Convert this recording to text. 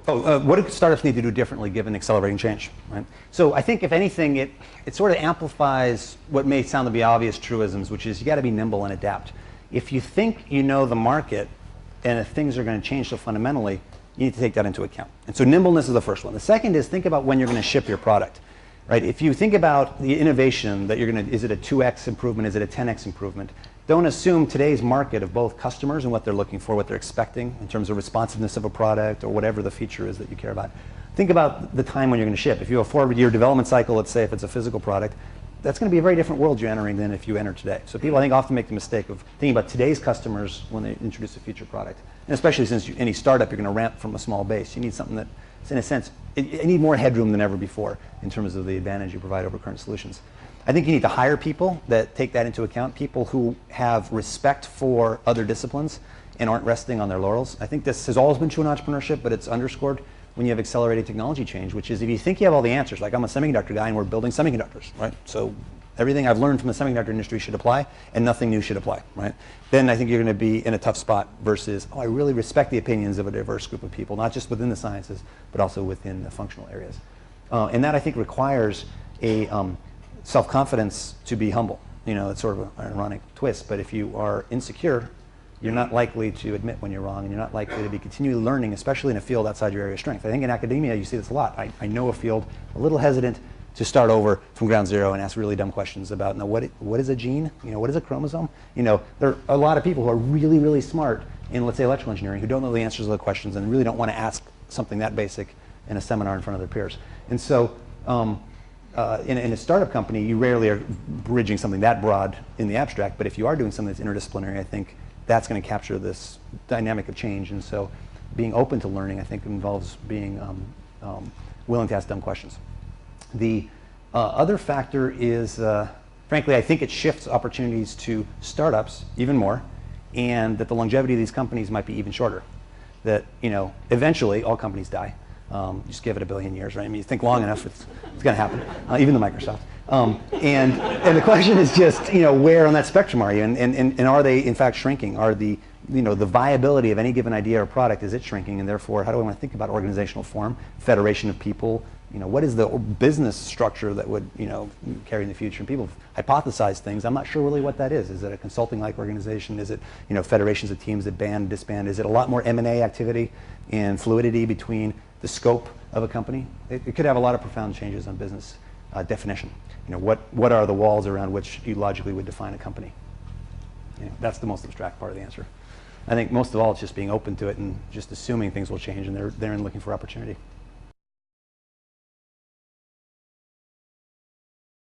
What do startups need to do differently given accelerating change? Right? So I think if anything, it sort of amplifies what may sound to be obvious truisms, which is you got to be nimble and adapt. If you think you know the market and if things are going to change so fundamentally, you need to take that into account. And so nimbleness is the first one. The second is think about when you're going to ship your product. Right? If you think about the innovation that you're going to, is it a 2x improvement, is it a 10x improvement? Don't assume today's market of both customers and what they're looking for, what they're expecting in terms of responsiveness of a product or whatever the feature is that you care about. Think about the time when you're going to ship. If you have a 4-year development cycle, let's say if it's a physical product, that's going to be a very different world you're entering than if you enter today. So people, I think, often make the mistake of thinking about today's customers when they introduce a future product. And especially since any startup, you're going to ramp from a small base. You need something that, in a sense, you need more headroom than ever before in terms of the advantage you provide over current solutions. I think you need to hire people that take that into account, people who have respect for other disciplines and aren't resting on their laurels. I think this has always been true in entrepreneurship, but it's underscored when you have accelerated technology change, which is if you think you have all the answers, like I'm a semiconductor guy and we're building semiconductors, right? So everything I've learned from the semiconductor industry should apply and nothing new should apply, right? Then I think you're going to be in a tough spot versus, I really respect the opinions of a diverse group of people, not just within the sciences, but also within the functional areas. And that I think requires a self-confidence to be humble. You know, it's sort of an ironic twist, but if you are insecure, you're not likely to admit when you're wrong, and you're not likely to be continually learning, especially in a field outside your area of strength. I think in academia, you see this a lot. I know a field, a little hesitant to start over from ground zero and ask really dumb questions about, what is a gene? You know, what is a chromosome? You know, there are a lot of people who are really, really smart in, let's say, electrical engineering who don't know the answers to the questions and really don't want to ask something that basic in a seminar in front of their peers. And so, in a startup company, you rarely are bridging something that broad in the abstract, but if you are doing something that's interdisciplinary, I think that's going to capture this dynamic of change. And so being open to learning, I think, involves being willing to ask dumb questions. The other factor is, frankly, I think it shifts opportunities to startups even more, and that the longevity of these companies might be even shorter. That, you know, eventually all companies die. Just give it 1 billion years, right? I mean, you think long enough, it's going to happen, even the Microsoft. And the question is just, you know, where on that spectrum are you? And are they, in fact, shrinking? Are the, you know, the viability of any given idea or product, is it shrinking? And therefore, how do I want to think about organizational form, federation of people? You know, what is the business structure that would, you know, carry in the future? And people hypothesize things. I'm not sure really what that is. Is it a consulting-like organization? Is it, you know, federations of teams that band, disband? Is it a lot more M&A activity and fluidity between the scope of a company? It could have a lot of profound changes on business definition. You know, what are the walls around which you logically would define a company? You know, that's the most abstract part of the answer. I think most of all, it's just being open to it and just assuming things will change, and they're looking for opportunity.